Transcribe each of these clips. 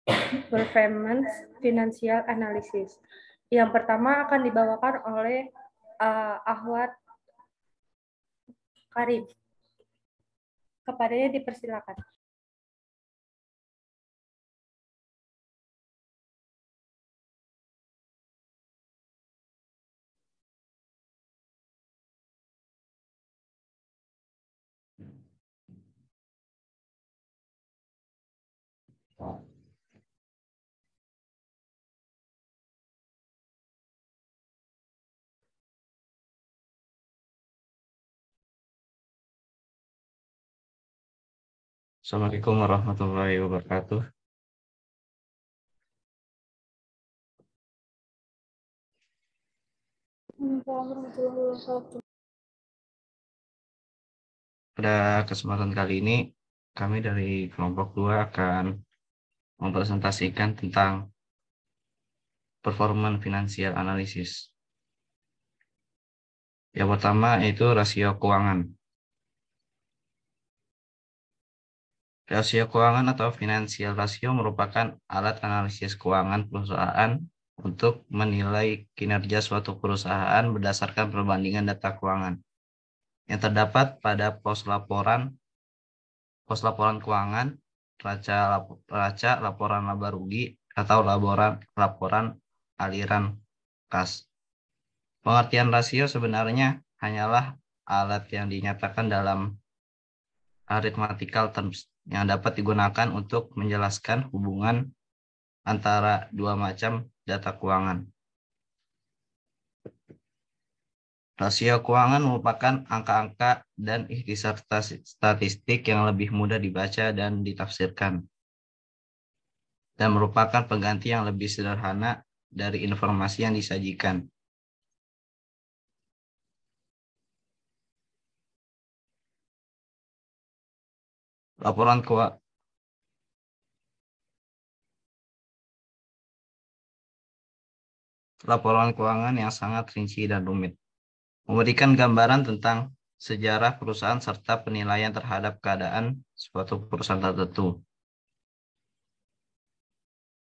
Performance Financial Analysis. Yang pertama akan dibawakan oleh Ahwat Karim. Kepadanya dipersilakan. Assalamualaikum warahmatullahi wabarakatuh. Pada kesempatan kali ini, kami dari kelompok 2 akan mempresentasikan tentang performance financial analysis. Yang pertama yaitu rasio keuangan. Rasio keuangan atau financial ratio merupakan alat analisis keuangan perusahaan untuk menilai kinerja suatu perusahaan berdasarkan perbandingan data keuangan yang terdapat pada pos laporan keuangan, laporan laba rugi, atau laporan aliran kas. Pengertian rasio sebenarnya hanyalah alat yang dinyatakan dalam arithmetical terms yang dapat digunakan untuk menjelaskan hubungan antara dua macam data keuangan. Rasio keuangan merupakan angka-angka dan ikhtisar statistik yang lebih mudah dibaca dan ditafsirkan, dan merupakan pengganti yang lebih sederhana dari informasi yang disajikan. Laporan keuangan yang sangat rinci dan rumit, memberikan gambaran tentang sejarah perusahaan serta penilaian terhadap keadaan suatu perusahaan tertentu.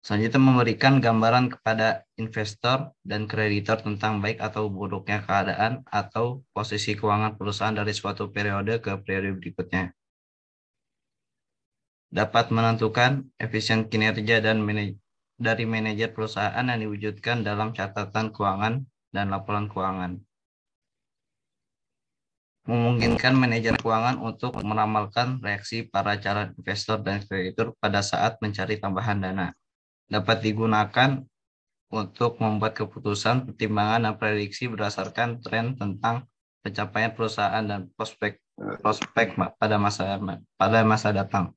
Selanjutnya memberikan gambaran kepada investor dan kreditor tentang baik atau buruknya keadaan atau posisi keuangan perusahaan dari suatu periode ke periode berikutnya. Dapat menentukan efisien kinerja dari manajer perusahaan yang diwujudkan dalam catatan keuangan dan laporan keuangan. Memungkinkan manajer keuangan untuk meramalkan reaksi para calon investor dan kreditur pada saat mencari tambahan dana. Dapat digunakan untuk membuat keputusan, pertimbangan, dan prediksi berdasarkan tren tentang pencapaian perusahaan dan prospek pada masa datang.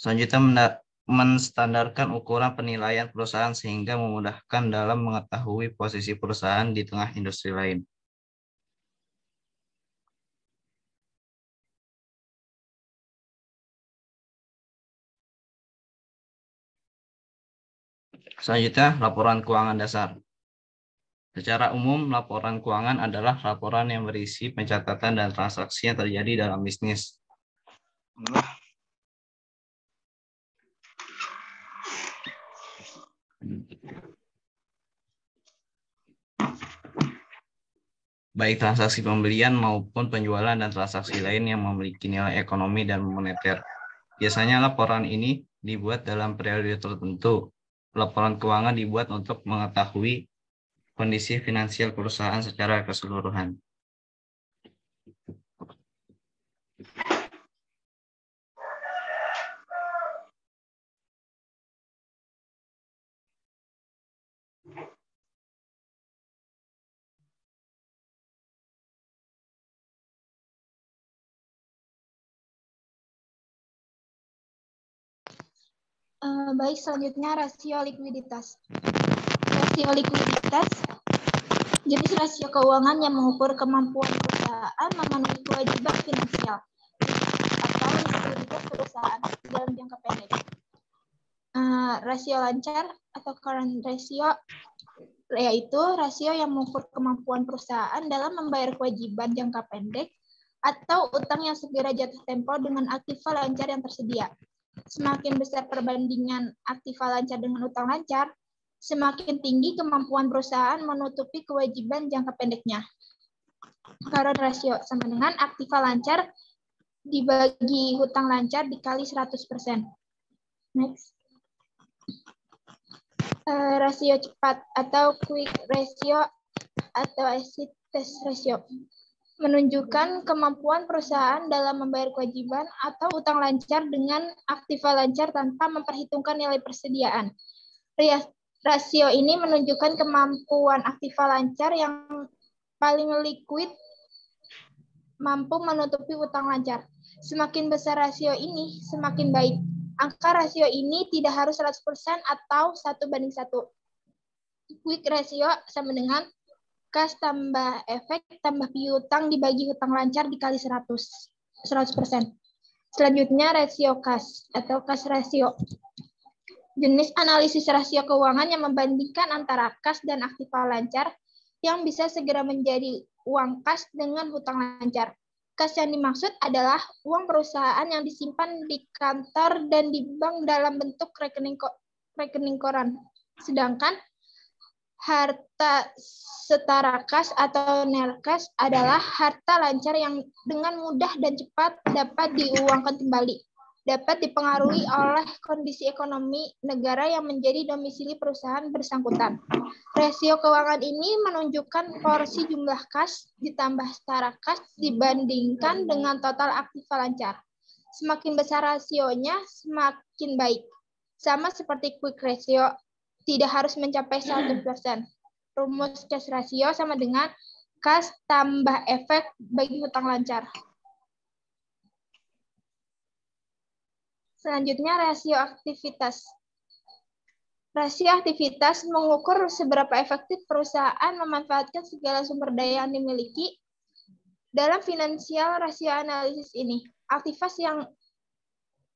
Selanjutnya menstandarkan ukuran penilaian perusahaan sehingga memudahkan dalam mengetahui posisi perusahaan di tengah industri lain. Selanjutnya, laporan keuangan dasar. Secara umum, laporan keuangan adalah laporan yang berisi pencatatan dan transaksi yang terjadi dalam bisnis. Baik transaksi pembelian maupun penjualan dan transaksi lain yang memiliki nilai ekonomi dan moneter. Biasanya laporan ini dibuat dalam periode tertentu. Laporan keuangan dibuat untuk mengetahui kondisi finansial perusahaan secara keseluruhan. Baik, selanjutnya rasio likuiditas. Rasio likuiditas jenis rasio keuangan yang mengukur kemampuan perusahaan memenuhi kewajiban finansial atau likuiditas perusahaan dalam jangka pendek. Rasio lancar atau current ratio yaitu rasio yang mengukur kemampuan perusahaan dalam membayar kewajiban jangka pendek atau utang yang segera jatuh tempo dengan aktiva lancar yang tersedia. Semakin besar perbandingan aktiva lancar dengan utang lancar, semakin tinggi kemampuan perusahaan menutupi kewajiban jangka pendeknya. Current ratio sama dengan aktiva lancar dibagi hutang lancar dikali 100%. Next. Rasio cepat atau quick ratio atau exit test ratio menunjukkan kemampuan perusahaan dalam membayar kewajiban atau utang lancar dengan aktiva lancar tanpa memperhitungkan nilai persediaan. Rasio ini menunjukkan kemampuan aktiva lancar yang paling liquid mampu menutupi utang lancar. Semakin besar rasio ini, semakin baik. Angka rasio ini tidak harus 100% atau 1:1. Quick ratio sama dengan kas tambah efek tambah piutang dibagi hutang lancar dikali 100%. Selanjutnya rasio kas atau kas rasio. Jenis analisis rasio keuangan yang membandingkan antara kas dan aktiva lancar yang bisa segera menjadi uang kas dengan hutang lancar. Kas yang dimaksud adalah uang perusahaan yang disimpan di kantor dan di bank dalam bentuk rekening koran. Sedangkan harta setara kas atau nerkas adalah harta lancar yang dengan mudah dan cepat dapat diuangkan kembali. Dapat dipengaruhi oleh kondisi ekonomi negara yang menjadi domisili perusahaan bersangkutan. Rasio keuangan ini menunjukkan porsi jumlah kas ditambah setara kas dibandingkan dengan total aktiva lancar. Semakin besar rasionya, semakin baik. Sama seperti quick ratio, tidak harus mencapai 100%. Rumus kas rasio sama dengan kas tambah efek bagi hutang lancar. Selanjutnya, rasio aktivitas. Rasio aktivitas mengukur seberapa efektif perusahaan memanfaatkan segala sumber daya yang dimiliki. Dalam finansial rasio analisis ini, aktivitas yang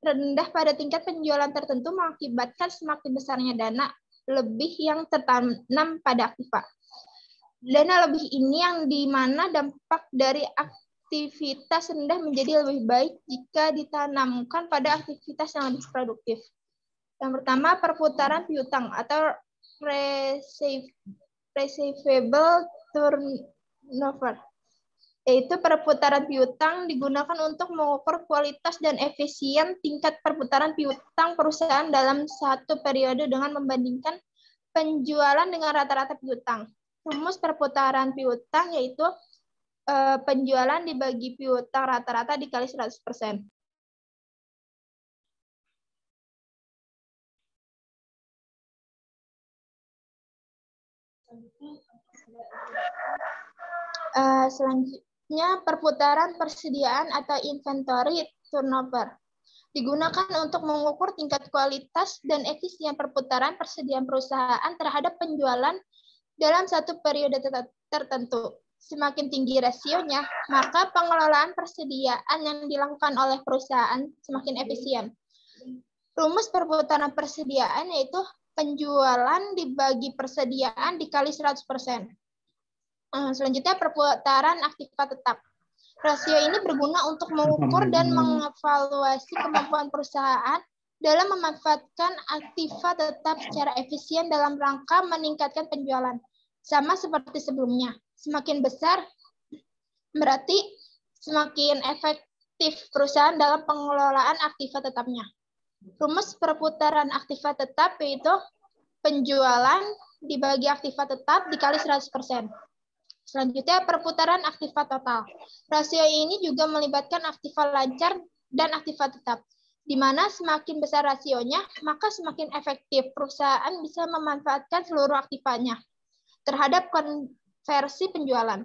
rendah pada tingkat penjualan tertentu mengakibatkan semakin besarnya dana lebih yang tertanam pada aktiva. Dana lebih ini yang dimana dampak dari aktivitas rendah menjadi lebih baik jika ditanamkan pada aktivitas yang lebih produktif. Yang pertama, perputaran piutang atau receivable turnover, yaitu perputaran piutang digunakan untuk mengukur kualitas dan efisien tingkat perputaran piutang perusahaan dalam satu periode dengan membandingkan penjualan dengan rata-rata piutang. Rumus perputaran piutang yaitu penjualan dibagi piutang rata-rata dikali 100%. Selanjutnya, perputaran persediaan atau inventory turnover digunakan untuk mengukur tingkat kualitas dan efisien perputaran persediaan perusahaan terhadap penjualan dalam satu periode tertentu. Semakin tinggi rasionya, maka pengelolaan persediaan yang dilakukan oleh perusahaan semakin efisien. Rumus perputaran persediaan yaitu penjualan dibagi persediaan dikali 100%. Selanjutnya, perputaran aktiva tetap. Rasio ini berguna untuk mengukur dan mengevaluasi kemampuan perusahaan dalam memanfaatkan aktiva tetap secara efisien dalam rangka meningkatkan penjualan. Sama seperti sebelumnya, semakin besar berarti semakin efektif perusahaan dalam pengelolaan aktiva tetapnya. Rumus perputaran aktiva tetap yaitu penjualan dibagi aktiva tetap dikali 100%. Selanjutnya, perputaran aktiva total. Rasio ini juga melibatkan aktiva lancar dan aktiva tetap, di mana semakin besar rasionya, maka semakin efektif perusahaan bisa memanfaatkan seluruh aktivanya terhadap konversi penjualan.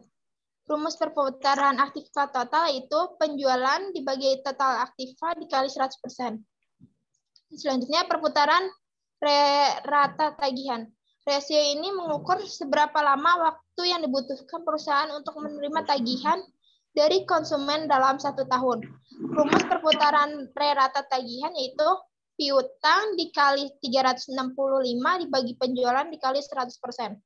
Rumus perputaran aktiva total itu penjualan dibagi total aktiva dikali 100%. Selanjutnya, perputaran rata tagihan. Rasio ini mengukur seberapa lama waktu yang dibutuhkan perusahaan untuk menerima tagihan dari konsumen dalam 1 tahun. Rumus perputaran rata tagihan yaitu piutang dikali 365 dibagi penjualan dikali 100%.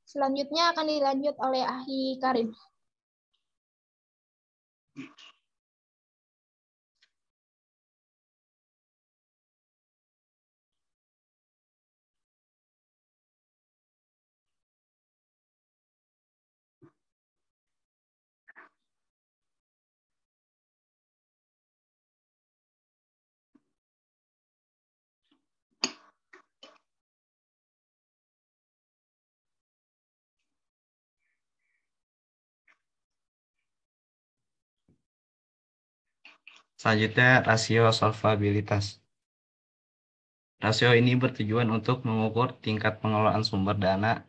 Selanjutnya akan dilanjut oleh ahli Karim. Selanjutnya, rasio solvabilitas. Rasio ini bertujuan untuk mengukur tingkat pengelolaan sumber dana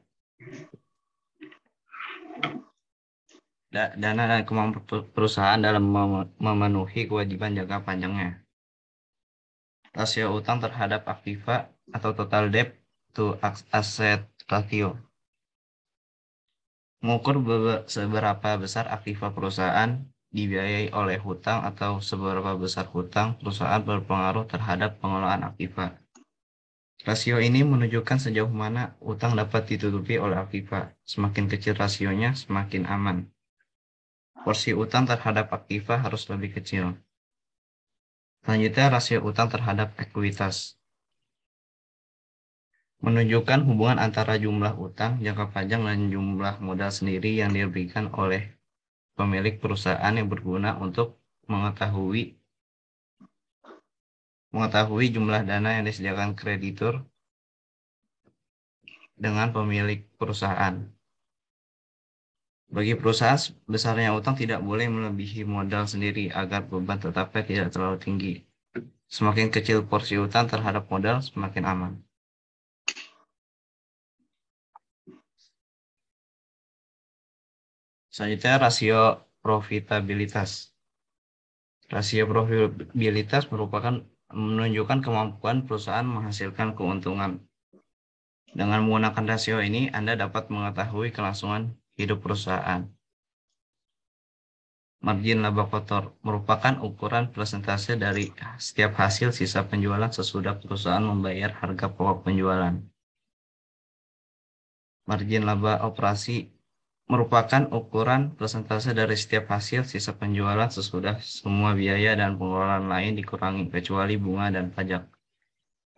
dan kemampuan perusahaan dalam memenuhi kewajiban jangka panjangnya. Rasio utang terhadap aktiva atau total debt to asset ratio. Mengukur seberapa besar aktiva perusahaan dibiayai oleh hutang atau seberapa besar hutang perusahaan berpengaruh terhadap pengelolaan aktiva. Rasio ini menunjukkan sejauh mana utang dapat ditutupi oleh aktiva. Semakin kecil rasionya, semakin aman. Porsi utang terhadap aktiva harus lebih kecil. Selanjutnya, rasio utang terhadap ekuitas. Menunjukkan hubungan antara jumlah utang jangka panjang dan jumlah modal sendiri yang diberikan oleh pemilik perusahaan yang berguna untuk mengetahui jumlah dana yang disediakan kreditur dengan pemilik perusahaan. Bagi perusahaan, besarnya utang tidak boleh melebihi modal sendiri agar beban tetapnya tidak terlalu tinggi. Semakin kecil porsi utang terhadap modal, semakin aman. Selanjutnya, rasio profitabilitas. Rasio profitabilitas menunjukkan kemampuan perusahaan menghasilkan keuntungan. Dengan menggunakan rasio ini, Anda dapat mengetahui kelangsungan hidup perusahaan. Margin laba kotor merupakan ukuran persentase dari setiap hasil sisa penjualan sesudah perusahaan membayar harga pokok penjualan. Margin laba operasi merupakan ukuran persentase dari setiap hasil sisa penjualan sesudah semua biaya dan pengeluaran lain dikurangi kecuali bunga dan pajak,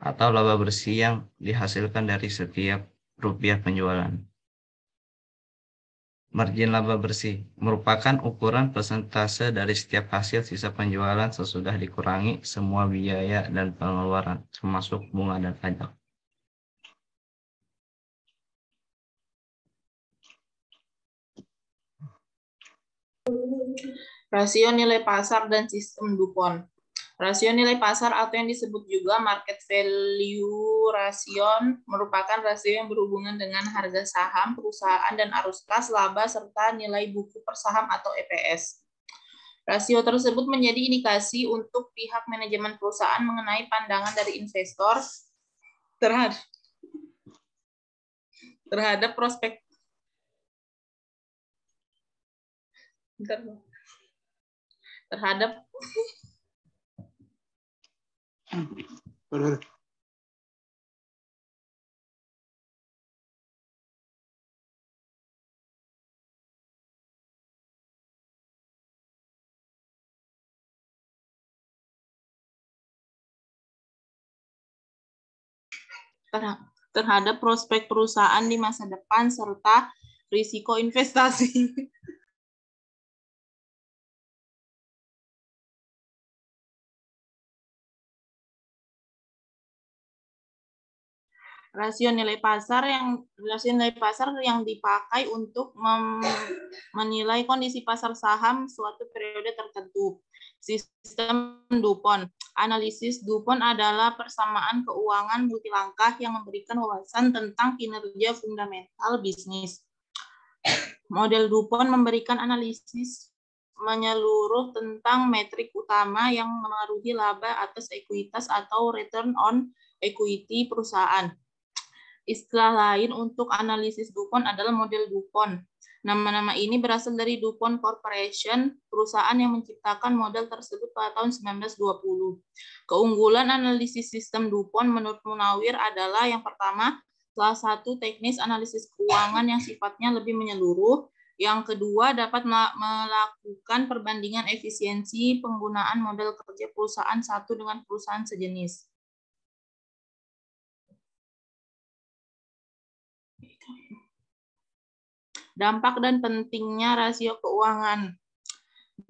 atau laba bersih yang dihasilkan dari setiap rupiah penjualan. Margin laba bersih merupakan ukuran persentase dari setiap hasil sisa penjualan sesudah dikurangi semua biaya dan pengeluaran, termasuk bunga dan pajak. Rasio nilai pasar dan sistem DuPont. Rasio nilai pasar atau yang disebut juga market value ratio merupakan rasio yang berhubungan dengan harga saham perusahaan dan arus kas laba serta nilai buku per saham atau EPS. Rasio tersebut menjadi indikasi untuk pihak manajemen perusahaan mengenai pandangan dari investor terhadap prospek terhadap prospek perusahaan di masa depan serta risiko investasi. Rasio nilai pasar yang dipakai untuk menilai kondisi pasar saham suatu periode tertentu. Sistem DuPont. Analisis DuPont adalah persamaan keuangan multilangkah yang memberikan wawasan tentang kinerja fundamental bisnis. Model DuPont memberikan analisis menyeluruh tentang metrik utama yang memengaruhi laba atas ekuitas atau return on equity perusahaan. Istilah lain untuk analisis DuPont adalah model DuPont. Nama-nama ini berasal dari DuPont Corporation, perusahaan yang menciptakan model tersebut pada tahun 1920. Keunggulan analisis sistem DuPont menurut Munawir adalah yang pertama, salah satu teknis analisis keuangan yang sifatnya lebih menyeluruh. Yang kedua, dapat melakukan perbandingan efisiensi penggunaan model kerja perusahaan satu dengan perusahaan sejenis. Dampak dan pentingnya rasio keuangan.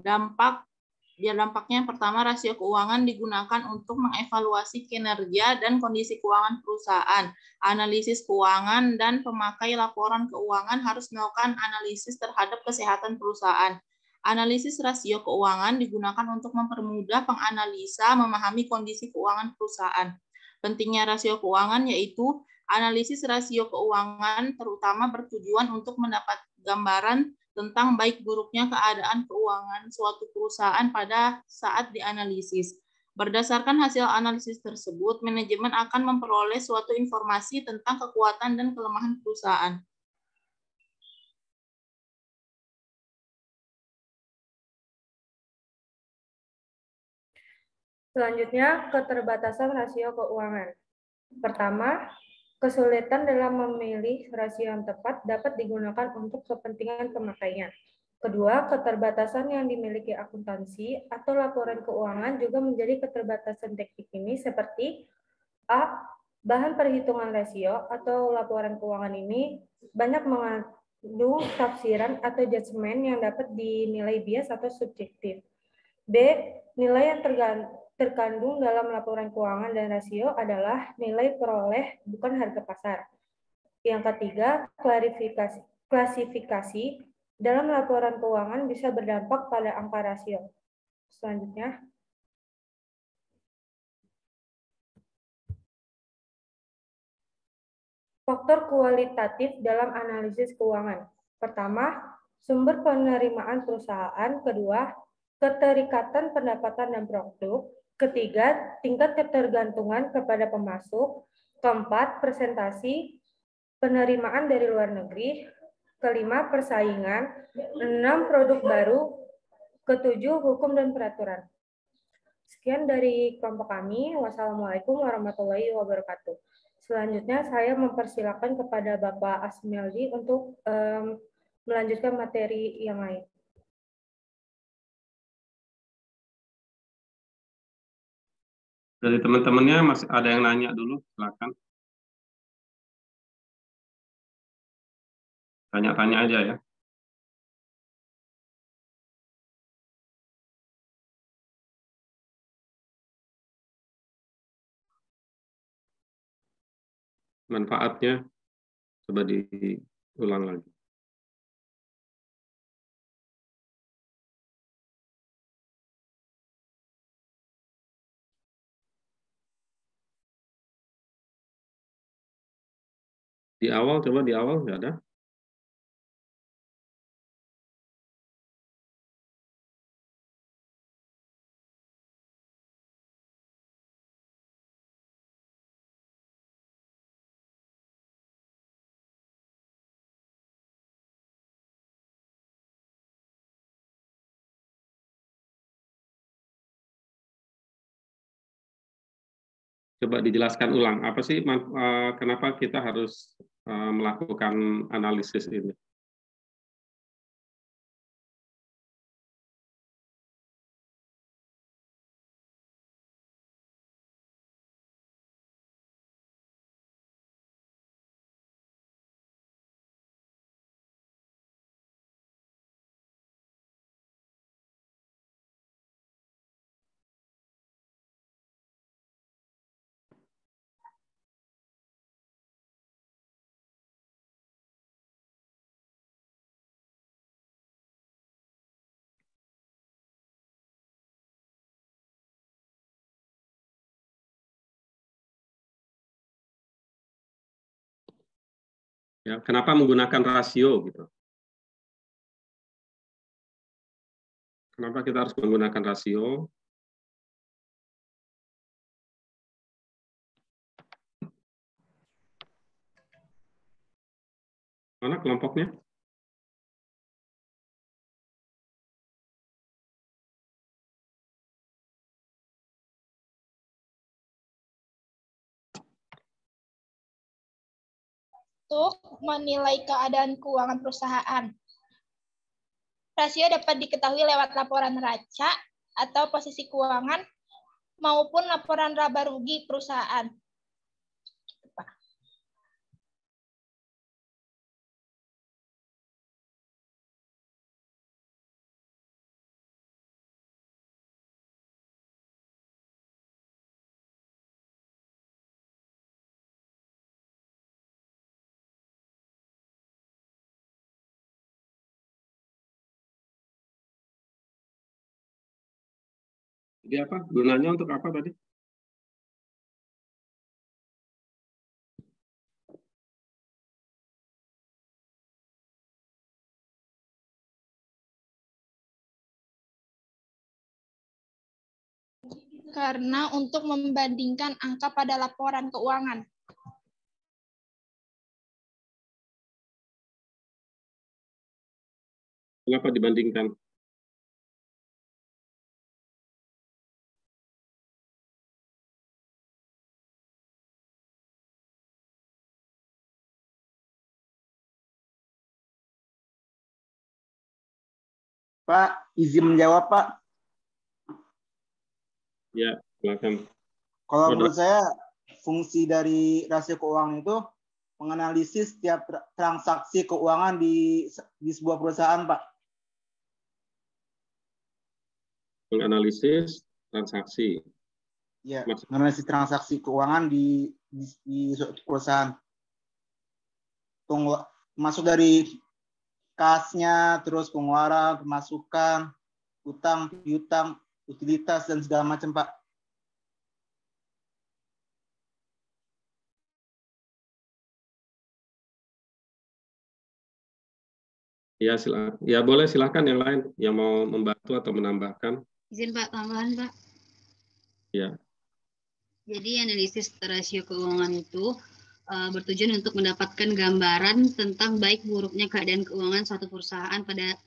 Dampaknya yang pertama, rasio keuangan digunakan untuk mengevaluasi kinerja dan kondisi keuangan perusahaan. Analisis keuangan dan pemakai laporan keuangan harus melakukan analisis terhadap kesehatan perusahaan. Analisis rasio keuangan digunakan untuk mempermudah penganalisa memahami kondisi keuangan perusahaan. Pentingnya rasio keuangan yaitu analisis rasio keuangan terutama bertujuan untuk mendapat gambaran tentang baik buruknya keadaan keuangan suatu perusahaan pada saat dianalisis. Berdasarkan hasil analisis tersebut, manajemen akan memperoleh suatu informasi tentang kekuatan dan kelemahan perusahaan. Selanjutnya, keterbatasan rasio keuangan. Pertama, kesulitan dalam memilih rasio yang tepat dapat digunakan untuk kepentingan pemakainya. Kedua, keterbatasan yang dimiliki akuntansi atau laporan keuangan juga menjadi keterbatasan teknik ini seperti A. Bahan perhitungan rasio atau laporan keuangan ini banyak mengandung tafsiran atau judgement yang dapat dinilai bias atau subjektif. B. Nilai yang terkandung dalam laporan keuangan dan rasio adalah nilai peroleh, bukan harga pasar. Yang ketiga, klasifikasi dalam laporan keuangan bisa berdampak pada angka rasio. Selanjutnya, faktor kualitatif dalam analisis keuangan. Pertama, sumber penerimaan perusahaan. Kedua, keterikatan pendapatan dan produk. Ketiga, tingkat ketergantungan kepada pemasok. Keempat, presentasi penerimaan dari luar negeri. Kelima, persaingan. 6, produk baru. Ketujuh, hukum dan peraturan. Sekian dari kelompok kami. Wassalamualaikum warahmatullahi wabarakatuh. Selanjutnya saya mempersilakan kepada Bapak Asmeldi untuk melanjutkan materi yang lain. Dari teman-temannya masih ada yang nanya dulu, silakan. Tanya-tanya aja ya. Manfaatnya coba diulang lagi. Di awal, coba di awal nggak ada. Coba dijelaskan ulang, apa sih kenapa kita harus melakukan analisis ini? Ya, kenapa menggunakan rasio gitu? Kenapa kita harus menggunakan rasio? Mana kelompoknya? Untuk menilai keadaan keuangan perusahaan. Rasio dapat diketahui lewat laporan neraca atau posisi keuangan maupun laporan laba rugi perusahaan. Jadi apa? Gunanya untuk apa tadi? Karena untuk membandingkan angka pada laporan keuangan. Kenapa dibandingkan? Pak, izin menjawab, Pak. Ya, silakan. Kalau menurut saya, fungsi dari rasio keuangan itu menganalisis setiap transaksi keuangan di sebuah perusahaan, Pak. Menganalisis transaksi. Ya, menganalisis transaksi keuangan di suatu perusahaan. Masuk dari kasnya, terus pengeluaran, pemasukan, utang, piutang, utilitas, dan segala macam, Pak. Ya, silakan. Ya, boleh silakan yang lain yang mau membantu atau menambahkan. Izin Pak, tambahan Pak. Ya. Jadi analisis rasio keuangan itu bertujuan untuk mendapatkan gambaran tentang baik buruknya keadaan keuangan suatu perusahaan pada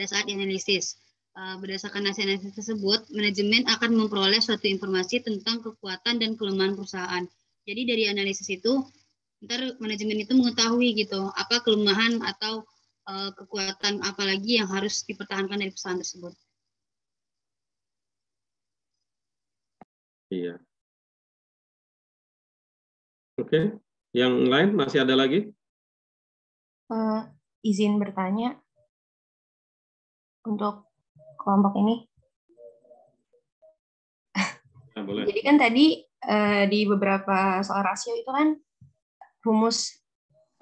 saat dianalisis. Berdasarkan hasil analisis tersebut, manajemen akan memperoleh suatu informasi tentang kekuatan dan kelemahan perusahaan. Jadi dari analisis itu, ntar manajemen itu mengetahui gitu apa kelemahan atau kekuatan apalagi yang harus dipertahankan dari perusahaan tersebut. Iya. Oke, yang lain masih ada lagi? Izin bertanya untuk kelompok ini. Nah, boleh. Jadi kan tadi di beberapa soal rasio itu kan rumus,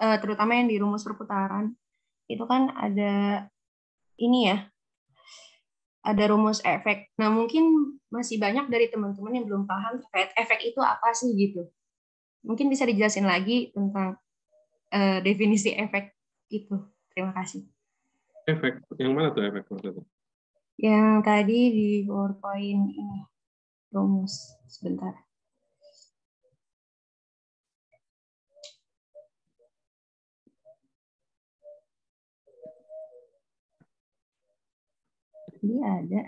terutama yang di rumus perputaran, itu kan ada ini ya, ada rumus efek. Nah, mungkin masih banyak dari teman-teman yang belum paham terkait efek itu apa sih gitu. Mungkin bisa dijelasin lagi tentang definisi efek itu. Terima kasih. Efek, yang mana tuh efek maksudnya? Yang tadi di PowerPoint ini, rumus. Sebentar. Ini ada.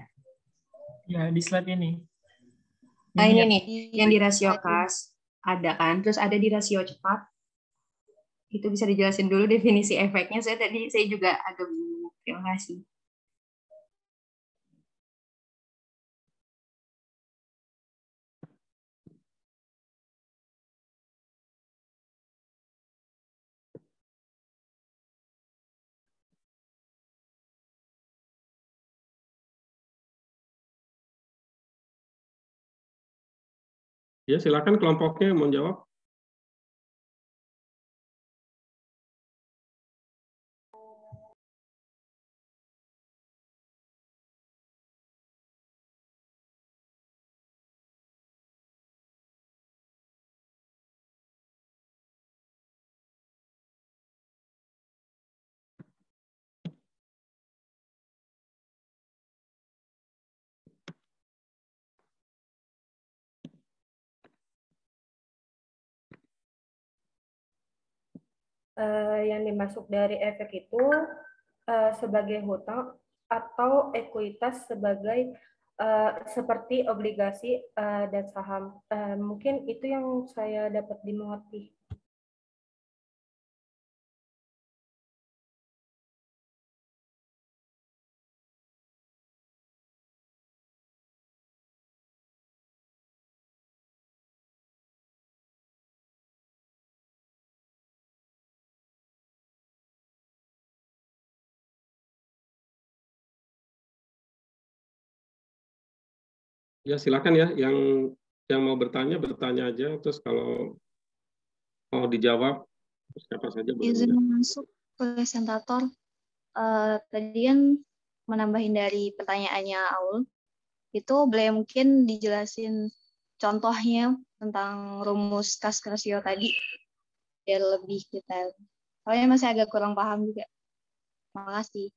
Ya, di slide ini. Ini nih, yang di rasio kas ada kan, terus ada di rasio cepat. Itu bisa dijelasin dulu definisi efeknya. Saya juga agak bingung. Terima kasih. Ya, silakan kelompoknya mau jawab. Yang dimaksud dari efek itu sebagai hutang atau ekuitas sebagai seperti obligasi dan saham. Mungkin itu yang saya dapat dimengerti. Ya, silakan ya, yang mau bertanya aja, terus kalau mau dijawab siapa saja boleh. Izin masuk presentator. Tadi kan menambahin dari pertanyaannya Aul. Itu boleh mungkin dijelasin contohnya tentang rumus kas rasio tadi biar lebih detail. Soalnya masih agak kurang paham juga. Makasih.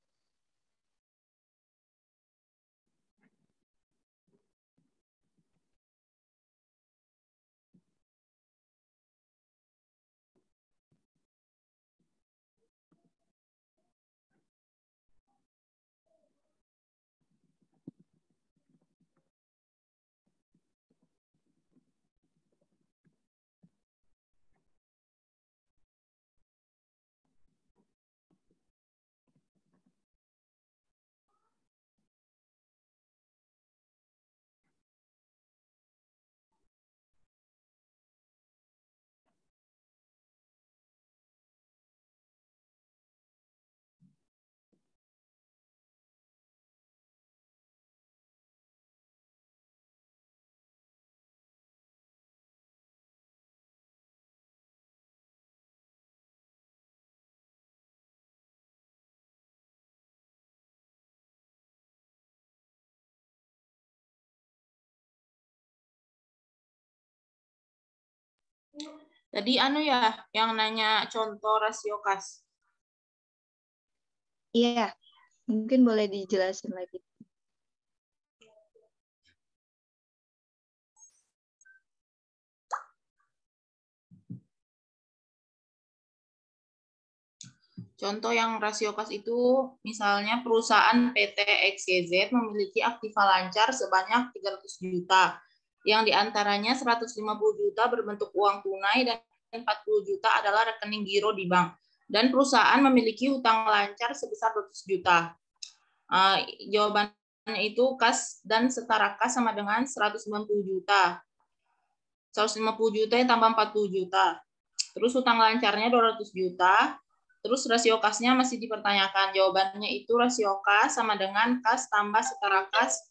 Tadi anu ya, yang nanya contoh rasio kas. Iya, mungkin boleh dijelasin lagi. Contoh yang rasio kas itu misalnya perusahaan PT XYZ memiliki aktiva lancar sebanyak 300 juta, yang diantaranya 150 juta berbentuk uang tunai dan 40 juta adalah rekening giro di bank. Dan perusahaan memiliki utang lancar sebesar 200 juta. Jawabannya itu kas dan setara kas sama dengan 190 juta. 150 juta yang tambah 40 juta. Terus utang lancarnya 200 juta. Terus rasio kasnya masih dipertanyakan. Jawabannya itu rasio kas sama dengan kas tambah setara kas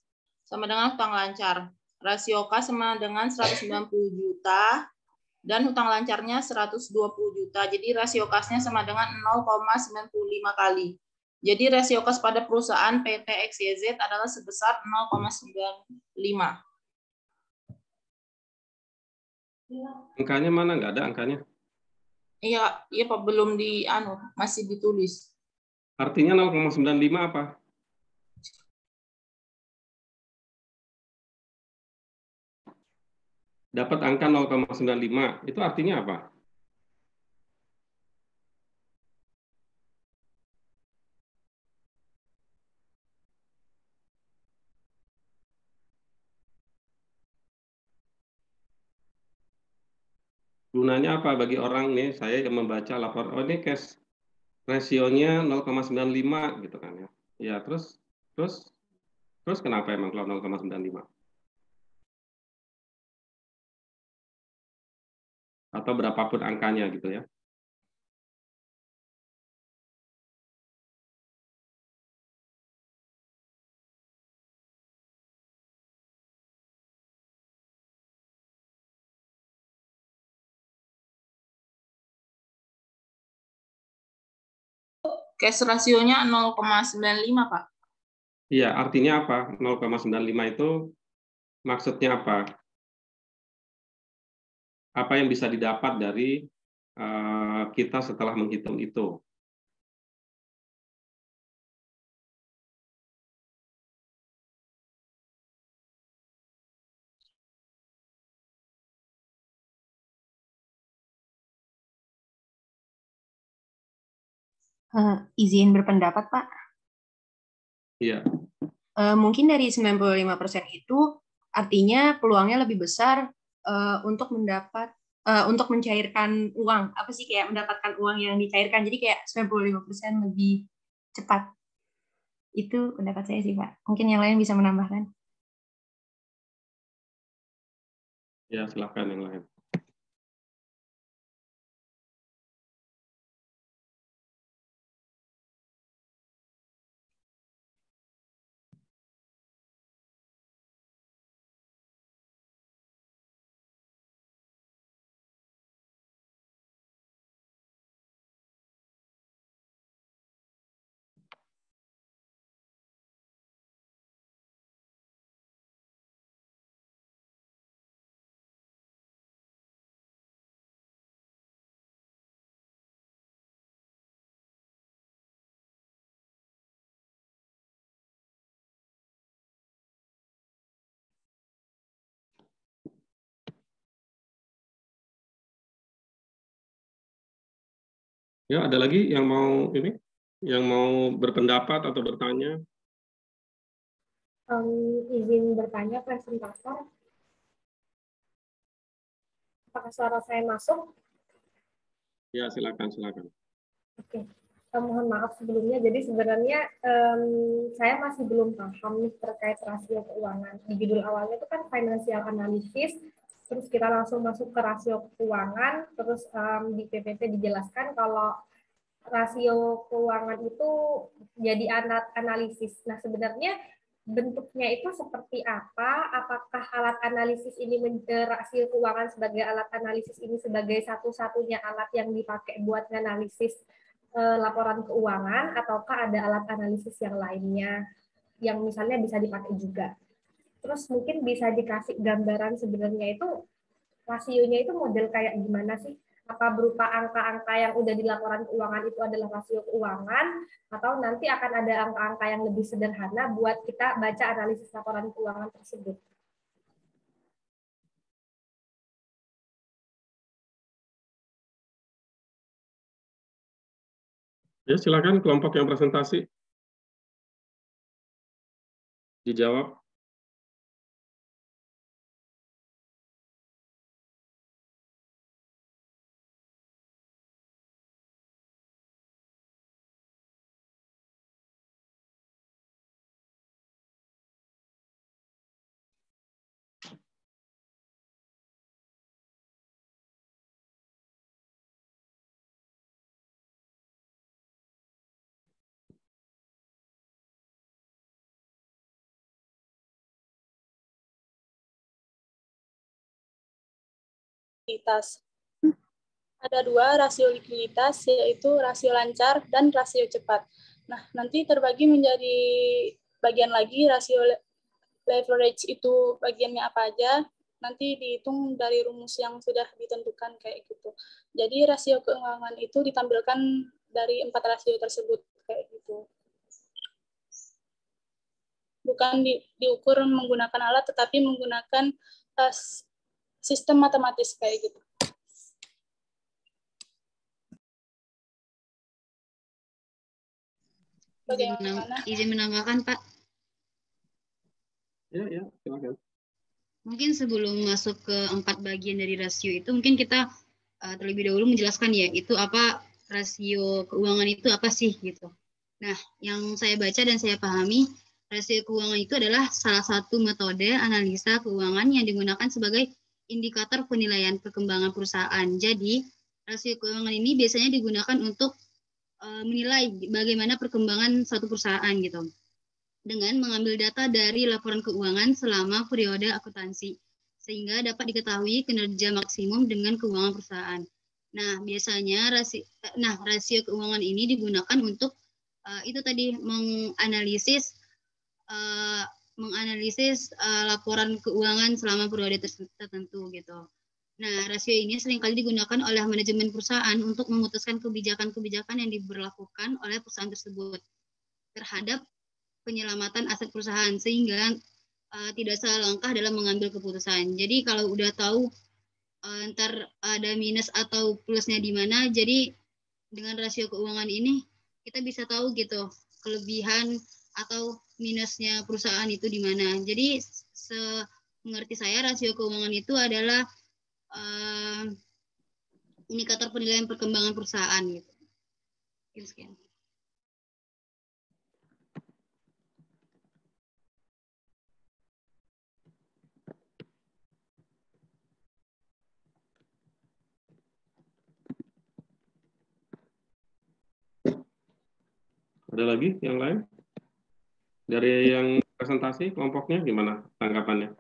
sama dengan hutang lancar. Rasio kas sama dengan 190 juta dan hutang lancarnya 120 juta. Jadi rasio kasnya sama dengan 0,95 kali. Jadi rasio kas pada perusahaan PT XYZ adalah sebesar 0,95. Angkanya mana? Nggak ada angkanya. Iya, iya Pak, belum masih ditulis. Artinya 0,95 apa? Dapat angka 0,95, itu artinya apa? Gunanya apa bagi orang nih, saya yang membaca laporan, oh ini cash rasionya 0,95 gitu kan ya. Ya, terus kenapa emang kalau 0,95? Atau berapapun angkanya gitu ya. Cash rasionya 0,95, Pak. Iya, artinya apa? 0,95 itu maksudnya apa? Apa yang bisa didapat dari kita setelah menghitung itu? Izin berpendapat, Pak. Iya. Mungkin dari 95% itu artinya peluangnya lebih besar untuk untuk mencairkan uang. Apa sih, kayak mendapatkan uang yang dicairkan. Jadi kayak 95% lebih cepat. Itu pendapat saya sih, Pak. Mungkin yang lain bisa menambahkan. Ya, silakan yang lain. Ya, ada lagi yang mau ini, yang mau berpendapat atau bertanya? Izin bertanya, presentator. Apakah suara saya masuk? Ya, silakan, silakan. Oke. Mohon maaf sebelumnya. Jadi sebenarnya saya masih belum paham nih terkait rasio keuangan. Di judul awalnya itu kan financial analysis, terus kita langsung masuk ke rasio keuangan, terus di PPT dijelaskan kalau rasio keuangan itu jadi analisis. Nah, sebenarnya bentuknya itu seperti apa? Apakah alat analisis ini, rasio keuangan sebagai alat analisis ini sebagai satu-satunya alat yang dipakai buat menganalisis laporan keuangan, ataukah ada alat analisis yang lainnya yang misalnya bisa dipakai juga? Terus mungkin bisa dikasih gambaran sebenarnya itu rasionya itu model kayak gimana sih? Apa berupa angka-angka yang udah di laporan keuangan itu adalah rasio keuangan, atau nanti akan ada angka-angka yang lebih sederhana buat kita baca analisis laporan keuangan tersebut? Ya, silakan kelompok yang presentasi. Dijawab. Likuiditas. Ada dua rasio likuiditas, yaitu rasio lancar dan rasio cepat. Nah, nanti terbagi menjadi bagian lagi, rasio leverage itu bagiannya apa aja, nanti dihitung dari rumus yang sudah ditentukan kayak gitu. Jadi rasio keuangan itu ditampilkan dari 4 rasio tersebut kayak gitu. Bukan diukur menggunakan alat, tetapi menggunakan sistem matematis kayak gitu. Izin menambahkan, Pak. Ya, silakan. Mungkin sebelum masuk ke 4 bagian dari rasio itu, mungkin kita terlebih dahulu menjelaskan ya, itu apa rasio keuangan itu apa sih gitu. Nah, yang saya baca dan saya pahami, rasio keuangan itu adalah salah satu metode analisa keuangan yang digunakan sebagai indikator penilaian perkembangan perusahaan. Jadi, rasio keuangan ini biasanya digunakan untuk menilai bagaimana perkembangan suatu perusahaan gitu, dengan mengambil data dari laporan keuangan selama periode akuntansi, sehingga dapat diketahui kinerja maksimum dengan keuangan perusahaan. Nah, biasanya rasio keuangan ini digunakan untuk itu tadi menganalisis laporan keuangan selama periode tertentu gitu. Nah, rasio ini seringkali digunakan oleh manajemen perusahaan untuk memutuskan kebijakan-kebijakan yang diberlakukan oleh perusahaan tersebut terhadap penyelamatan aset perusahaan, sehingga tidak salah langkah dalam mengambil keputusan. Jadi kalau udah tahu ntar ada minus atau plusnya di mana, jadi dengan rasio keuangan ini kita bisa tahu gitu kelebihan atau minusnya perusahaan itu di mana. Jadi mengerti saya, rasio keuangan itu adalah indikator penilaian perkembangan perusahaan gitu. Sekian. Ada lagi yang lain? Dari yang presentasi kelompoknya gimana tanggapannya?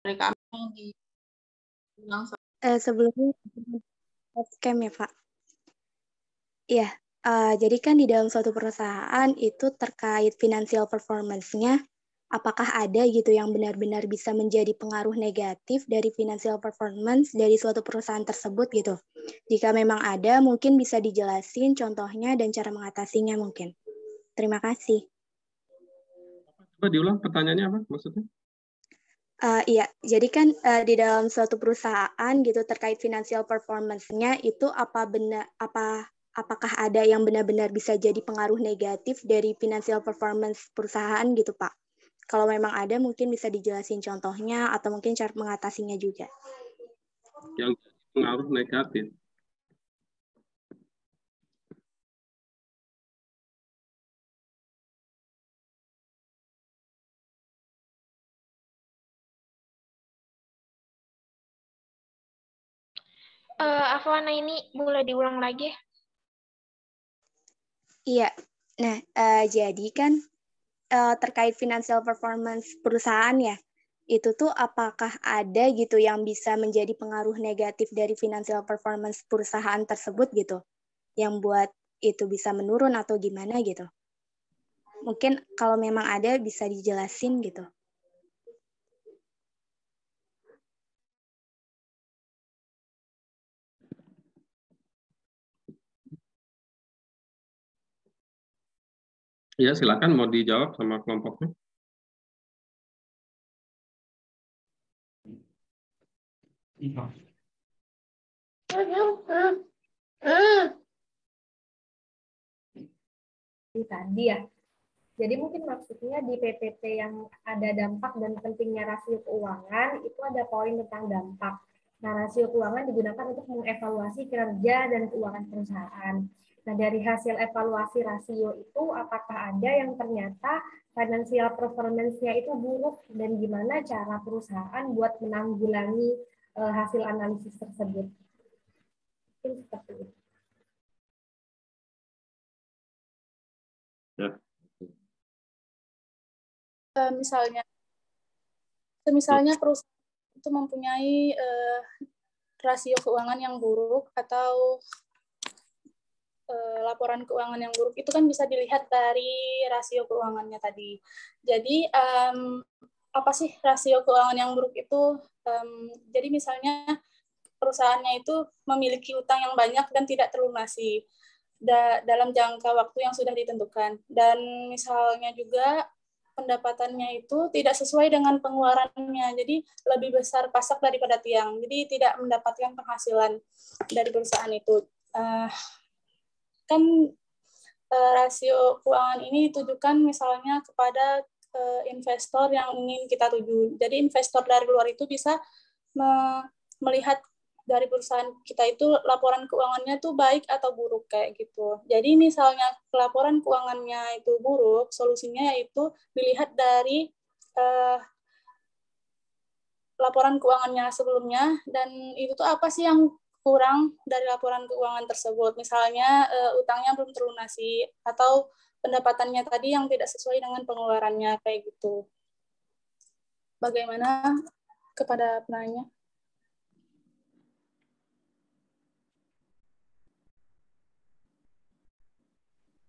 Dari kami di Sebelumnya scam ya, Pak. Iya, jadi kan di dalam suatu perusahaan itu terkait financial performance-nya, apakah ada gitu yang benar-benar bisa menjadi pengaruh negatif dari financial performance dari suatu perusahaan tersebut gitu? Jika memang ada, mungkin bisa dijelasin contohnya dan cara mengatasinya mungkin. Terima kasih. Coba diulang pertanyaannya apa maksudnya? Iya, jadi kan di dalam suatu perusahaan gitu terkait financial performance-nya itu apakah ada yang benar-benar bisa jadi pengaruh negatif dari financial performance perusahaan gitu, Pak? Kalau memang ada mungkin bisa dijelasin contohnya atau mungkin cara mengatasinya juga. Yang pengaruh negatif. Afwana, ini boleh diulang lagi? Iya, nah jadi kan terkait financial performance perusahaan ya, itu tuh apakah ada gitu yang bisa menjadi pengaruh negatif dari financial performance perusahaan tersebut gitu, yang buat itu bisa menurun atau gimana gitu? Mungkin kalau memang ada bisa dijelasin gitu. Ya, silakan mau dijawab sama kelompoknya. Tadi ya. Jadi mungkin maksudnya di PPT yang ada dampak dan pentingnya rasio keuangan itu ada poin tentang dampak. Nah, rasio keuangan digunakan untuk mengevaluasi kinerja dan keuangan perusahaan. Nah, dari hasil evaluasi rasio itu apakah ada yang ternyata financial performance-nya itu buruk dan gimana cara perusahaan buat menanggulangi hasil analisis tersebut. Mungkin seperti itu. Ya. Misalnya perusahaan itu mempunyai rasio keuangan yang buruk atau laporan keuangan yang buruk, itu kan bisa dilihat dari rasio keuangannya tadi. Jadi apa sih rasio keuangan yang buruk itu? Jadi misalnya perusahaannya itu memiliki utang yang banyak dan tidak terlunasi dalam jangka waktu yang sudah ditentukan. Dan misalnya juga pendapatannya itu tidak sesuai dengan pengeluarannya, jadi lebih besar pasak daripada tiang, jadi tidak mendapatkan penghasilan dari perusahaan itu. Kan rasio keuangan ini ditujukan misalnya kepada investor yang ingin kita tuju. Jadi investor dari luar itu bisa melihat dari perusahaan kita itu laporan keuangannya tuh baik atau buruk kayak gitu. Jadi misalnya laporan keuangannya itu buruk, solusinya yaitu dilihat dari laporan keuangannya sebelumnya dan itu tuh apa sih yang kurang dari laporan keuangan tersebut. Misalnya utangnya belum terlunasi atau pendapatannya tadi yang tidak sesuai dengan pengeluarannya kayak gitu. Bagaimana kepada penanya?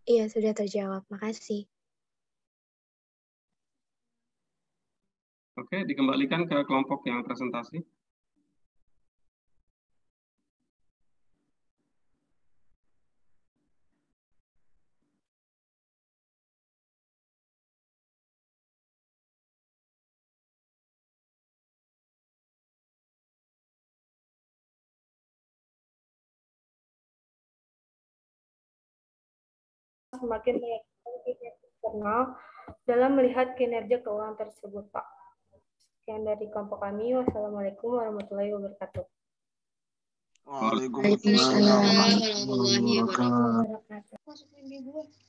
Iya, sudah terjawab. Makasih. Oke, dikembalikan ke kelompok yang presentasi. Semakin eksternal dalam melihat kinerja keuangan tersebut, Pak. Sekian dari kelompok kami. Wassalamualaikum warahmatullahi wabarakatuh. Waalaikumsalam warahmatullahi wabarakatuh.